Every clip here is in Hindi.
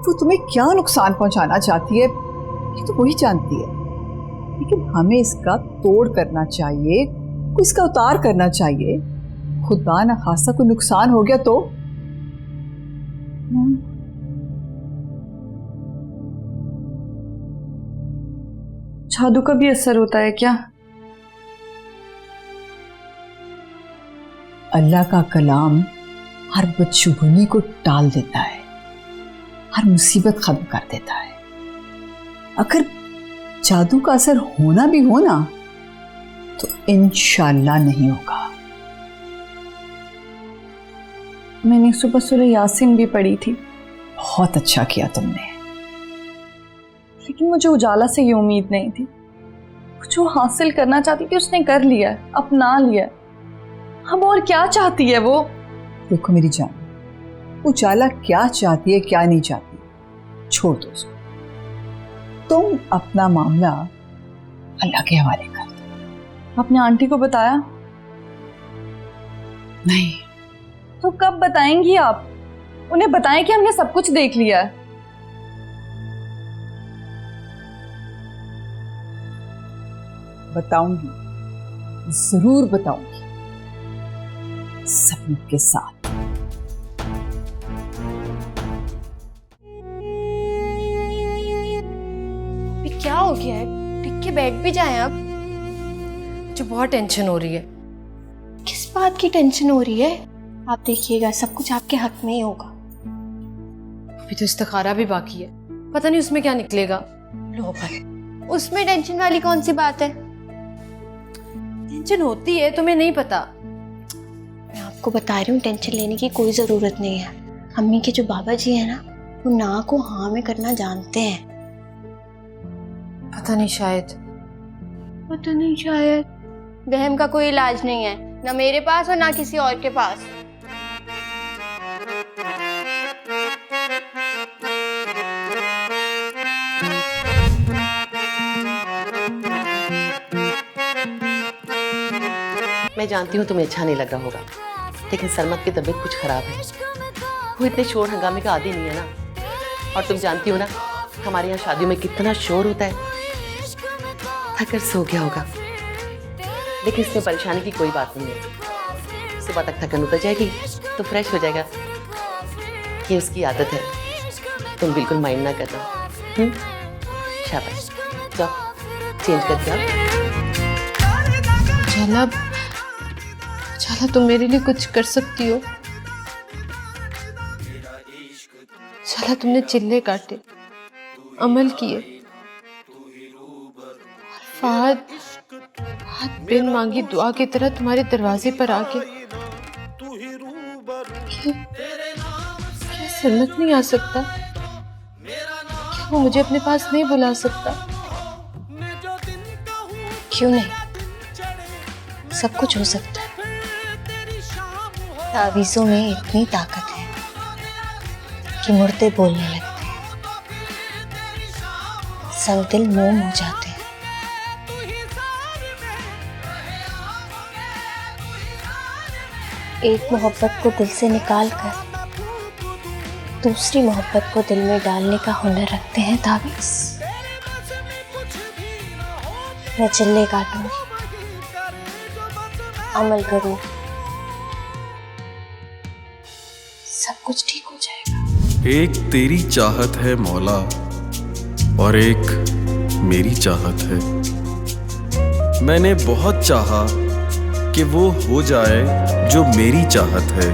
वो तुम्हें क्या नुकसान पहुंचाना चाहती है ये तो वही जानती है, लेकिन हमें इसका तोड़ करना चाहिए, इसका उतार करना चाहिए। खुदा न खासा कोई नुकसान हो गया तो जादू का भी असर होता है क्या? अल्लाह का कलाम हर बदशुगुनी को टाल देता है, हर मुसीबत खत्म कर देता है। अगर जादू का असर होना भी हो ना तो इंशाअल्लाह नहीं होगा। मैंने सुबह सूरह यासीन भी पढ़ी थी। बहुत अच्छा किया तुमने, लेकिन मुझे उजाला से ये उम्मीद नहीं थी। जो हासिल करना चाहती थी उसने कर लिया, अपना लिया। अब और क्या चाहती है वो? देखो मेरी जान, उजाला क्या चाहती है क्या नहीं चाहती छोड़ दो उसको। तुम अपना मामला अल्लाह के हवाले कर दो। अपने आंटी को बताया? नहीं। तो कब बताएंगी आप? उन्हें बताएं कि हमने सब कुछ देख लिया है। बताऊंगी, जरूर बताऊंगी, सबूत के साथ। क्या हो गया है? टिक के बैठ भी जाएं अब। मुझे बहुत टेंशन हो रही है। किस बात की टेंशन हो रही है? आप देखिएगा सब कुछ आपके हक में ही होगा। अभी तो इस्तिखारा भी बाकी है, पता नहीं उसमें क्या निकलेगा। लो भाई, उसमें टेंशन वाली कौन सी बात है? टेंशन होती है, तुम्हें नहीं पता। मैं आपको बता रही हूँ, टेंशन लेने की कोई जरूरत नहीं है। अम्मी के जो बाबा जी है ना, वो ना को हाँ में करना जानते हैं। पता नहीं, शायद। पता नहीं शायद। वहम का कोई इलाज नहीं है, ना मेरे पास और ना किसी और के पास। मैं जानती हूँ तुम्हें अच्छा नहीं लग रहा होगा, लेकिन सरमत की तबीयत कुछ खराब है। वो इतने शोर हंगामे का आदी नहीं है ना। और तुम जानती हो ना, हमारे यहाँ शादियों में कितना शोर होता है। थकर सो गया होगा, लेकिन इसमें परेशानी की कोई बात नहीं है। सुबह तक थकन उतर जाएगी तो फ्रेश हो जाएगा। ये उसकी आदत है, तुम बिल्कुल माइंड ना करना। शाबाश, जाओ चेंज करके आओ। चला तुम मेरे लिए कुछ कर सकती हो। चला तुमने चिल्ले काटे, अमल किए, फहद हाथ बिन मांगी दुआ की तरह तुम्हारे दरवाजे पर आके क्या सरमत नहीं आ सकता? क्या वो मुझे अपने पास नहीं बुला सकता? क्यों नहीं, सब कुछ हो सकता है। तावीज़ों में इतनी ताकत है कि मुर्दे बोलने लगते हैं, सब दिल मोम हो जाते हैं। एक मोहब्बत को दिल से निकाल कर दूसरी मोहब्बत को दिल में डालने का हुनर रखते हैं तावीज़। मैं चिल्ले काटूंगी, अमल करूं, सब कुछ ठीक हो जाएगा। एक तेरी चाहत है मौला और एक मेरी चाहत है। मैंने बहुत चाहा कि वो हो जाए जो मेरी चाहत है,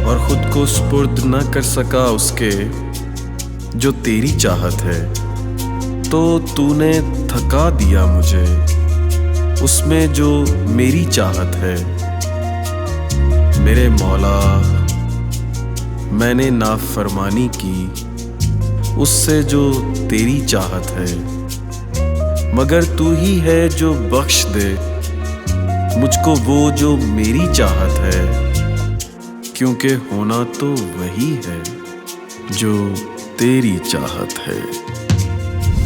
और खुद को सुपुर्द न कर सका उसके जो तेरी चाहत है। तो तूने थका दिया मुझे उसमें जो मेरी चाहत है। मेरे मौला, मैंने नाफरमानी की उससे जो तेरी चाहत है, मगर तू ही है जो बख्श दे मुझको वो जो मेरी चाहत है, क्योंकि होना तो वही है जो तेरी चाहत है।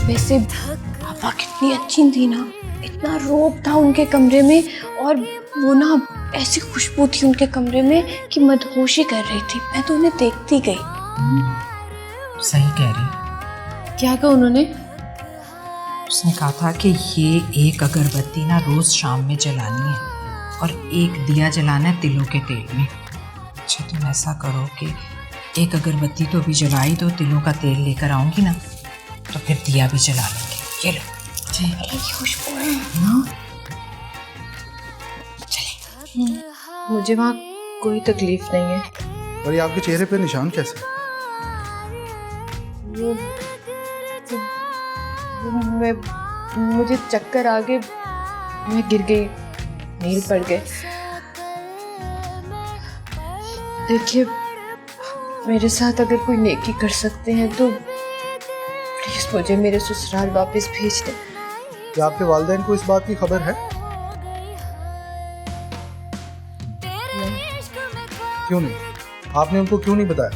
वैसे पापा कितनी अच्छी थी ना, इतना रोब था उनके कमरे में, और वो ना ऐसी खुशबू थी उनके कमरे में कि मदहोशी कर रही थी। मैं तो उन्हें देखती गई। सही कह रही। क्या कहा उन्होंने? उसने कहा था कि ये एक अगरबत्ती ना रोज शाम में जलानी है और एक दिया जलाना है तिलों के तेल में। अच्छा तुम ऐसा करो कि एक अगरबत्ती तो अभी जला ही दो, तिलों का तेल लेकर आऊंगी ना तो फिर दिया भी जला लेंगे। ये लो जी, खुशबू है ना। मुझे वहाँ कोई तकलीफ नहीं है। और ये आपके चेहरे पे निशान कैसे? मुझे चक्कर आ गए, मैं गिर गई, नील पड़ गए। देखिए मेरे साथ अगर कोई नेकी कर सकते हैं तो प्लीज मुझे मेरे ससुराल वापस भेज दें। क्या आपके वालिदैन को इस बात की खबर है? क्यों नहीं? आपने उनको क्यों नहीं बताया?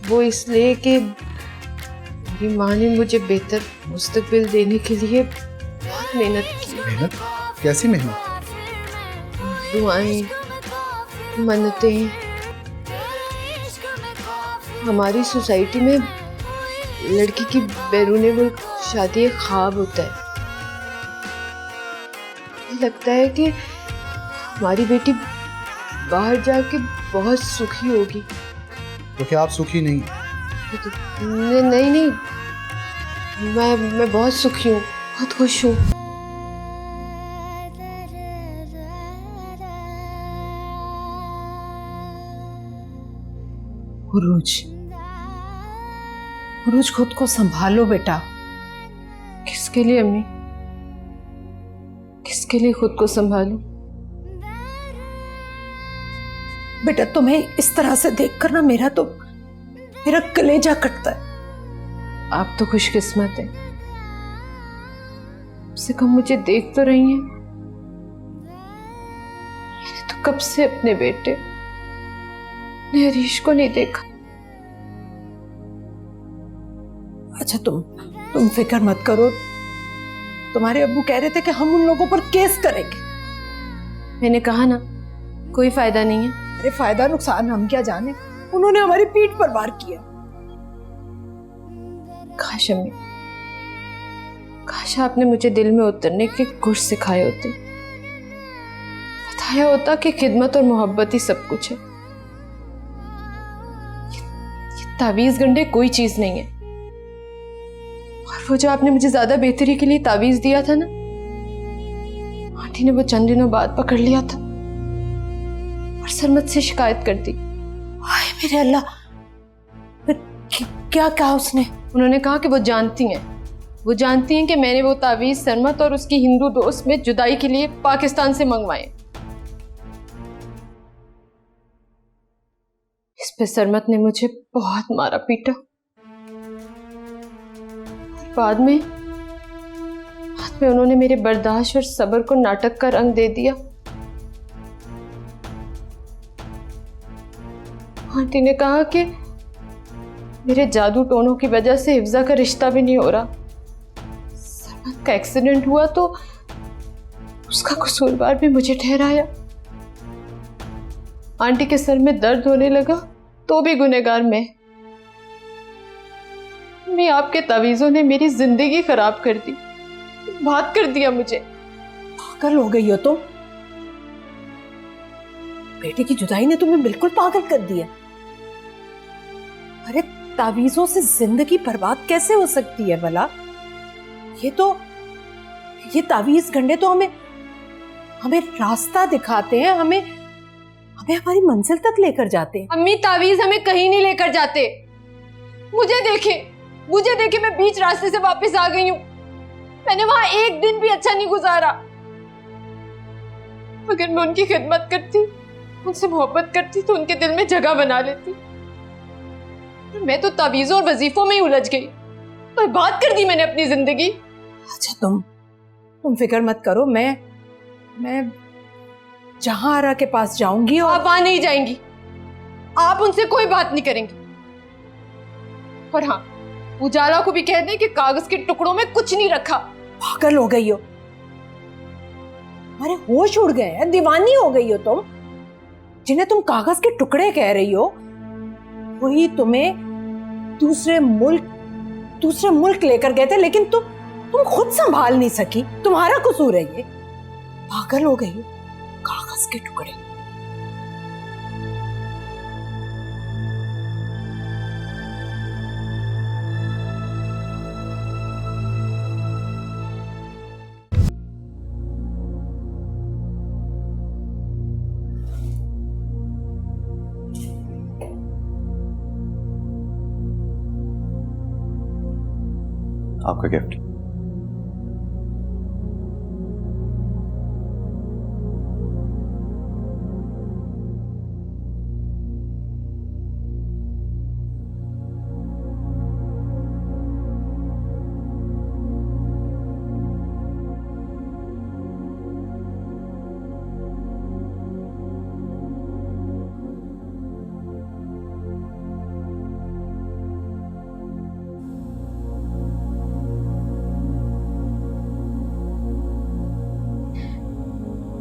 वो इसलिए कि मेरी माँ ने मुझे बेहतर मुस्तकबिल देने के लिए बहुत मेहनत की। मेहनत? कैसी मेहनत? दुआएं, मन्नतें। हमारी सोसाइटी में लड़की की बैरूने मुल्क शादी एक ख्वाब होता है। लगता है कि हमारी बेटी बाहर जाके बहुत सुखी होगी। तो क्या आप सुखी नहीं? नहीं, मैं बहुत सुखी हूँ, बहुत खुश हूँ। उरूज खुद को संभालो बेटा। किसके लिए अम्मी? किसके लिए खुद को संभालूं? बेटा तुम्हें इस तरह से देखकर ना मेरा कलेजा कटता है। आप तो खुशकिस्मत हैं, कम से कम मुझे देख तो रही हैं। मैंने तो कब से अपने बेटे हरीश को नहीं देखा। अच्छा तुम फिक्र मत करो। तुम्हारे अब्बू कह रहे थे कि हम उन लोगों पर केस करेंगे। मैंने कहा ना कोई फायदा नहीं है। अरे फायदा नुकसान हम क्या जाने, उन्होंने हमारी पीठ पर वार किया। काश अम्मी, काश आपने मुझे दिल में उतरने के गुर सिखाए होते, बताया होता कि खिदमत और मोहब्बत ही सब कुछ है। ये तावीज गंडे कोई चीज नहीं है। और वो जो आपने मुझे ज्यादा बेहतरी के लिए तावीज दिया था ना, आंटी ने वो चंद दिनों बाद पकड़ लिया था और सरमत से शिकायत कर दी। हाय मेरे अल्लाह, फिर क्या कहा उसने? उन्होंने कहा कि वो जानती हैं कि मैंने वो तावीज सरमत और उसकी हिंदू दोस्त में जुदाई के लिए पाकिस्तान से मंगवाए। इस पे सरमत ने मुझे बहुत मारा पीटा। बाद में उन्होंने मेरे बर्दाश्त और सब्र को नाटक का रंग दे दिया। आंटी ने कहा कि मेरे जादू टोनों की वजह से हिफ्जा का रिश्ता भी नहीं हो रहा। सरमत का एक्सीडेंट हुआ तो उसका कसूरवार भी मुझे ठहराया। आंटी के सर में दर्द होने लगा तो भी गुनहगार मैं आपके तावीज़ों ने मेरी जिंदगी खराब कर दी, बात कर दिया मुझे। पागल हो गई हो तुम। बेटे की जुदाई ने तुम्हें बिल्कुल पागल कर दिया। अरे तावीजों से जिंदगी बर्बाद कैसे हो सकती है भला? ये तावीज गंडे तो हमें रास्ता दिखाते हैं, हमें हमारी मंजिल तक लेकर जाते हैं। अम्मी तावीज हमें कहीं नहीं लेकर जाते। मुझे देखे मैं बीच रास्ते से वापस आ गई हूँ। मैंने वहां एक दिन भी अच्छा नहीं गुजारा। अगर मैं उनकी खिदमत करती, उनसे मोहब्बत करती तो उनके दिल में जगह बना लेती। मैं तो तावीज़ों और वजीफों में ही उलझ गई, बर्बाद कर दी मैंने अपनी जिंदगी। अच्छा तुम फिक्र मत करो, मैं जहां आरा के पास जाऊंगी। और आप वहां नहीं जाएंगी, आप उनसे कोई बात नहीं करेंगी। और हाँ, उजाला को भी कह दें कि कागज के टुकड़ों में कुछ नहीं रखा। पागल हो गई हो, हमारे होश उड़ गए हैं, दीवानी हो गई हो तुम। जिन्हें तुम कागज के टुकड़े कह रही हो, वही तुम्हें दूसरे मुल्क लेकर गए थे, लेकिन तुम खुद संभाल नहीं सकी। तुम्हारा कसूर है ये। पागल हो गई हो। कागज के टुकड़े। आपका गिफ्ट।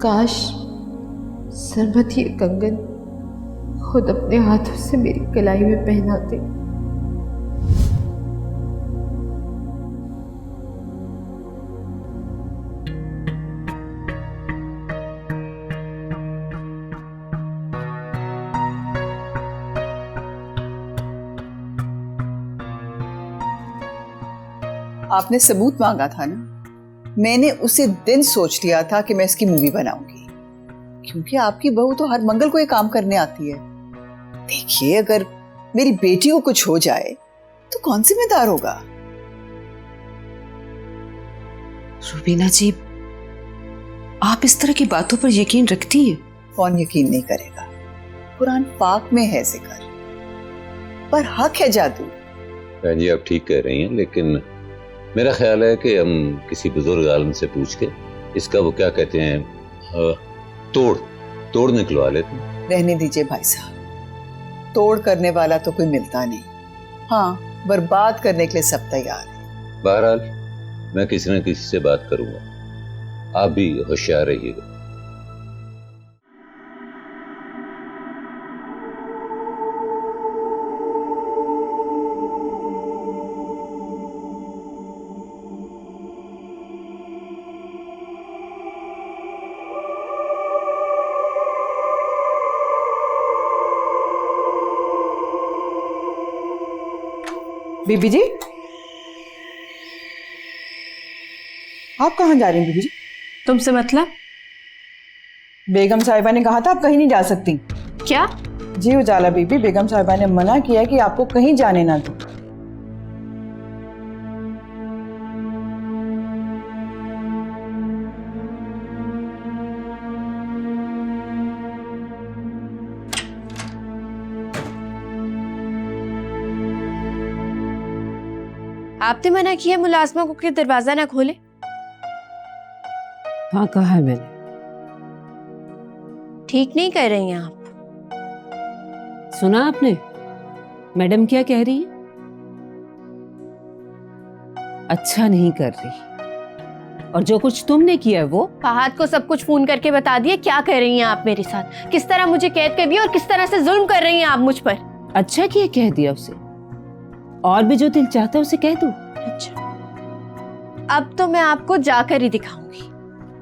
काश सरबत ये कंगन खुद अपने हाथों से मेरी कलाई में पहनाते। आपने सबूत मांगा था ना, मैंने उसी दिन सोच लिया था कि मैं इसकी मूवी बनाऊंगी, क्योंकि आपकी बहू तो हर मंगल को ये काम करने आती है। देखिए, अगर मेरी बेटी को कुछ हो जाए तो कौन जिम्मेदार होगा? रुबीना जी, आप इस तरह की बातों पर यकीन रखती हैं? कौन यकीन नहीं करेगा? कुरान पाक में है जिक्र, पर हक है जादू। बहन जी, आप ठीक कह रही हैं, लेकिन मेरा ख्याल है कि हम किसी बुजुर्ग आलम से पूछ के इसका वो क्या कहते हैं तोड़ निकलवा लेते हैं। रहने दीजिए भाई साहब, तोड़ करने वाला तो कोई मिलता नहीं। हाँ, बर्बाद करने के लिए सब तैयार है। बहरहाल मैं किसी न किसी से बात करूंगा, आप भी होशियार रहिएगा। बीबी जी, आप कहाँ जा रही हैं बीबी जी? तुमसे मतलब? बेगम साहिबा ने कहा था आप कहीं नहीं जा सकती। क्या? जी उजाला बीबी, बेगम साहिबा ने मना किया कि आपको कहीं जाने ना दो। आपने मना किया मुलाजमा को कि दरवाजा ना खोले? हाँ, कहा है मैंने। ठीक नहीं कर रही हैं आप। सुना आपने मैडम क्या कह रही है? अच्छा नहीं कर रही, और जो कुछ तुमने किया है वो। फहद को सब कुछ फोन करके बता दिए क्या कह रही हैं आप मेरे साथ, किस तरह मुझे कैद कर दिया और किस तरह से जुल्म कर रही हैं आप मुझ पर। अच्छा किया कह दिया उसे, और भी जो दिल चाहता है उसे कह दो। अच्छा, अब तो मैं आपको जाकर ही दिखाऊंगी।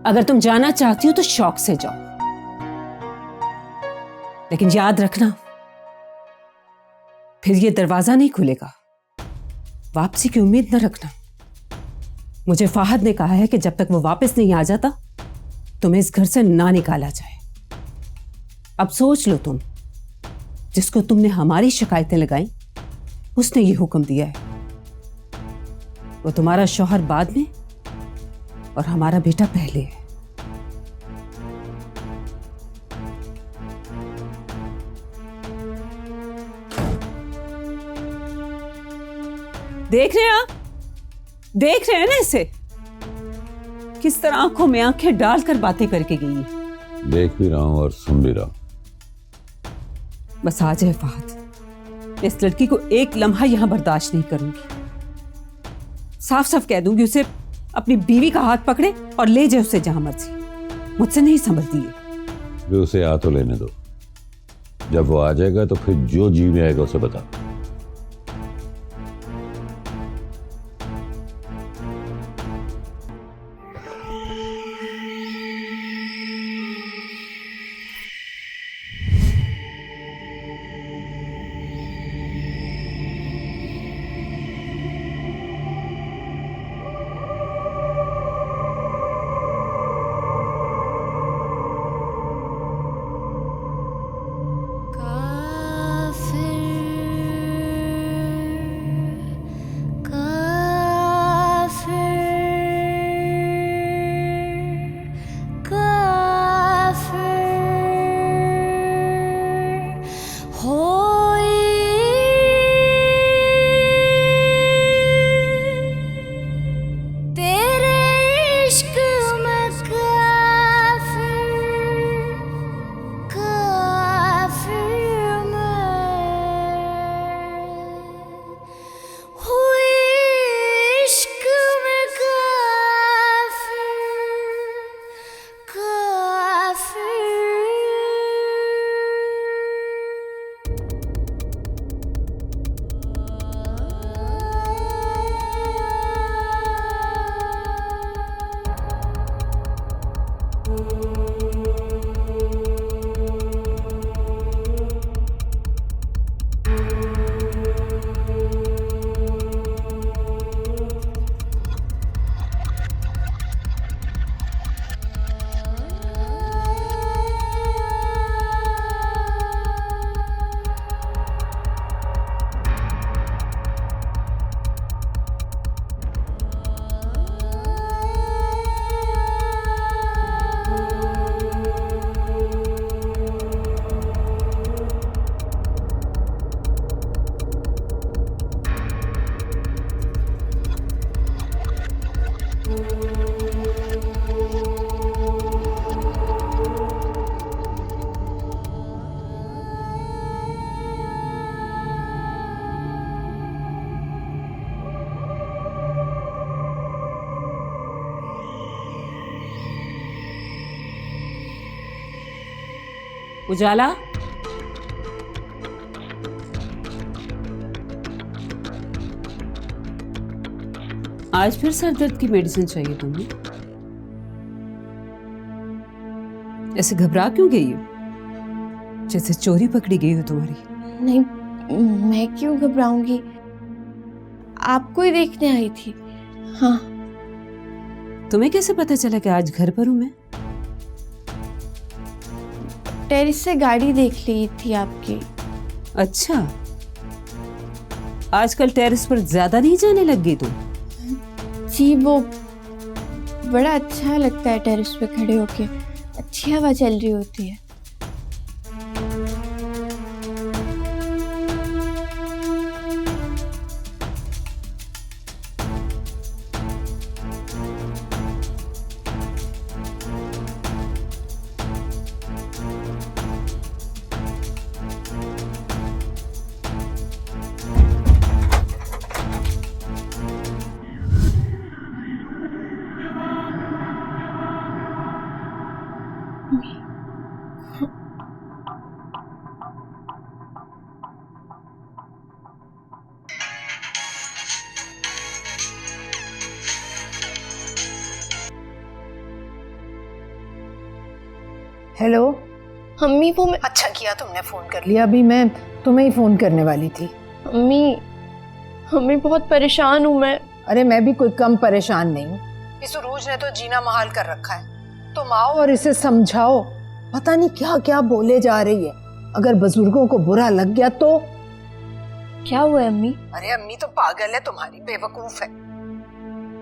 अगर तुम जाना चाहती हो तो शौक से जाओ, लेकिन याद रखना फिर ये दरवाजा नहीं खुलेगा। वापसी की उम्मीद न रखना। मुझे फाहद ने कहा है कि जब तक वो वापस नहीं आ जाता तुम्हें इस घर से ना निकाला जाए। अब सोच लो, तुम जिसको तुमने हमारी शिकायतें लगाई उसने ये हुक्म दिया है। वो तुम्हारा शौहर बाद में और हमारा बेटा पहले है। देख रहे हैं आप? देख रहे हैं ना इसे, किस तरह आंखों में आंखें डालकर बातें करके गई है। देख भी रहा हूं और सुन भी रहा हूं। बस आ जाए फहद, मैं इस लड़की को एक लम्हा यहां बर्दाश्त नहीं करूंगी। साफ साफ कह दूंगी उसे अपनी बीवी का हाथ पकड़े और ले जाए उसे जहां मर्जी। मुझसे नहीं संभलती है। वे उसे आ तो लेने दो, जब वो आ जाएगा तो फिर जो जी में आएगा उसे बता। उजाला, आज फिर सर दर्द की मेडिसिन चाहिए तुम्हें? ऐसे घबरा क्यों गई हो, जैसे चोरी पकड़ी गई हो तुम्हारी? नहीं, मैं क्यों घबराऊंगी, आपको ही देखने आई थी। हाँ। तुम्हें कैसे पता चला कि आज घर पर हूं मैं? टेरिस से गाड़ी देख ली थी आपकी। अच्छा, आजकल टेरिस पर ज्यादा नहीं जाने लग गई तुम? जी, वो बड़ा अच्छा लगता है टेरिस पे खड़े होके, अच्छी हवा चल रही होती है। हेलो अम्मी, वो मैं अच्छा किया तुमने फोन कर लिया, अभी मैं तुम्हें ही फोन करने वाली थी। अम्मी बहुत परेशान हूँ मैं। अरे मैं भी कोई कम परेशान नहीं हूँ। इस उरूज ने तो जीना महाल कर रखा है। तुम आओ और इसे समझाओ, पता नहीं क्या क्या बोले जा रही है। अगर बुजुर्गों को बुरा लग गया तो? क्या हुआ है अम्मी? अरे अम्मी तो पागल है तुम्हारी, बेवकूफ है।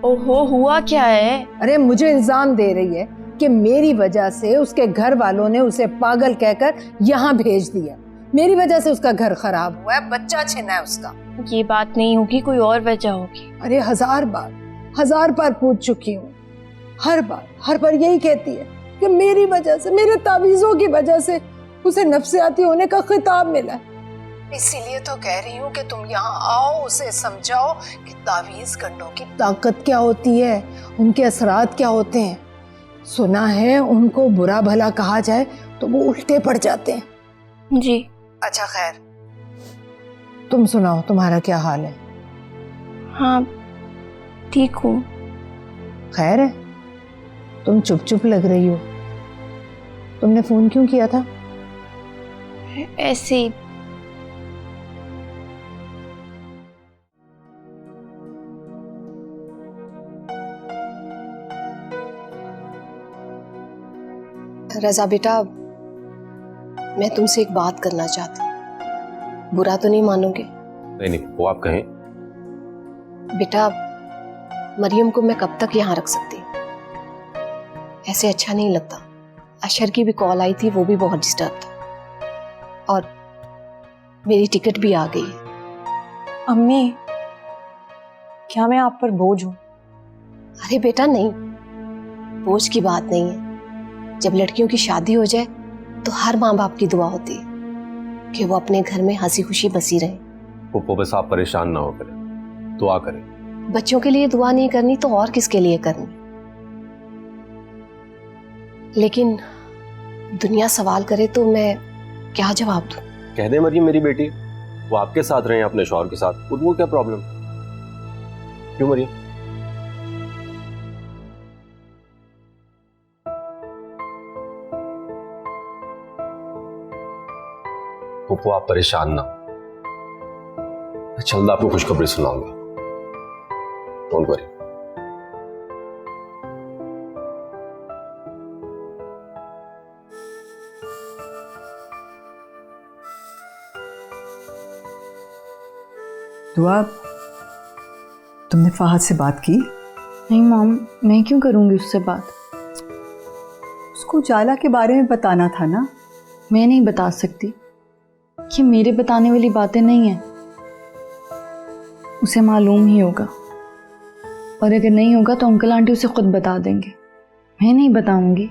ओहो, हुआ क्या है? अरे मुझे इल्जाम दे रही है कि मेरी वजह से उसके घर वालों ने उसे पागल कहकर यहाँ भेज दिया। मेरी वजह से उसका घर खराब हुआ है, बच्चा छिना है उसका। ये बात नहीं होगी, कोई और वजह होगी। अरे हजार बार पूछ चुकी हूँ। हर बार यही कहती है कि मेरी वजह से, मेरे तावीज़ों की वजह से उसे नफ्सियाती होने का खिताब मिला है। इसीलिए तो कह रही हूँ कि तुम यहाँ आओ, उसे समझाओ कि तावीज़ गंडों की ताकत क्या होती है, उनके असरात क्या होते हैं। सुना है उनको बुरा भला कहा जाए तो वो उल्टे पड़ जाते हैं। जी, अच्छा खैर, तुम सुनाओ, तुम्हारा क्या हाल है? हाँ ठीक हूँ। खैर है? तुम चुप चुप लग रही हो। तुमने फोन क्यों किया था? ऐसे ही। रजा बेटा, मैं तुमसे एक बात करना चाहती हूँ, बुरा तो नहीं मानोगे? नहीं, वो आप कहें। बेटा, मरियम को मैं कब तक यहाँ रख सकती? ऐसे अच्छा नहीं लगता। अशर की भी कॉल आई थी, वो भी बहुत डिस्टर्ब था, और मेरी टिकट भी आ गई है। अम्मी, क्या मैं आप पर बोझ हूँ? अरे बेटा नहीं, बोझ की बात नहीं है। जब लड़कियों की शादी हो जाए तो हर माँ बाप की दुआ होती है कि वो अपने घर में हंसी खुशी बसी रहे। पुप्पो बस आप परेशान ना हो करें, दुआ करें। बच्चों के लिए दुआ नहीं करनी तो और किसके लिए करनी? लेकिन दुनिया सवाल करे तो मैं क्या जवाब दूं? कह दे मरियम मेरी बेटी, वो आपके साथ रहे अपने शौहर के साथ, उनको क्या प्रॉब्लम? क्यों मरियम? पुप्पो आप परेशान ना, मैं जल्द आपको खुशखबरी सुनाऊंगा। Don't worry. दुआ, तुमने फहद से बात की? नहीं मॉम, मैं क्यों करूँगी उससे बात? उसको उजाला के बारे में बताना था ना। मैं नहीं बता सकती, ये मेरे बताने वाली बातें नहीं हैं। उसे मालूम ही होगा, और अगर नहीं होगा तो अंकल आंटी उसे खुद बता देंगे। मैं नहीं बताऊंगी।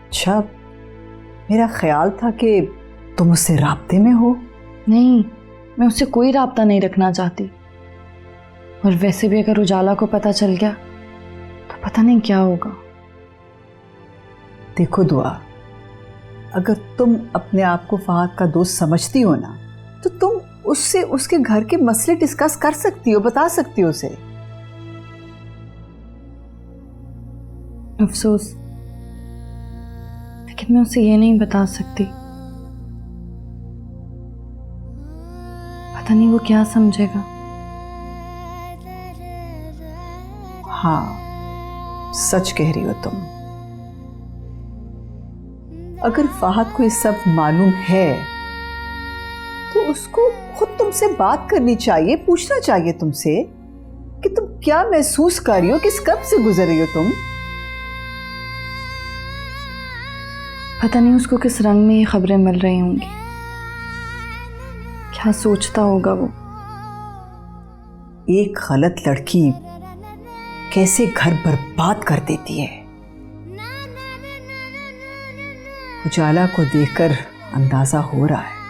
अच्छा, मेरा ख्याल था कि तुम उससे राब्ते में हो। नहीं, मैं उससे कोई राब्ता नहीं रखना चाहती, और वैसे भी अगर उजाला को पता चल गया तो पता नहीं क्या होगा। देखो दुआ, अगर तुम अपने आप को फहद का दोस्त समझती हो ना, तो तुम उससे उसके घर के मसले डिस्कस कर सकती हो, बता सकती हो उसे। अफसोस, लेकिन मैं उसे ये नहीं बता सकती। पता नहीं वो क्या समझेगा। हाँ, सच कह रही हो तुम। अगर फहद को ये सब मालूम है तो उसको खुद तुमसे बात करनी चाहिए, पूछना चाहिए तुमसे कि तुम क्या महसूस कर रही हो, किस कब से गुजर रही हो तुम। पता नहीं उसको किस रंग में ये खबरें मिल रही होंगी, क्या सोचता होगा वो। एक गलत लड़की कैसे घर बर्बाद कर देती है। उजाला को देखकर अंदाजा हो रहा है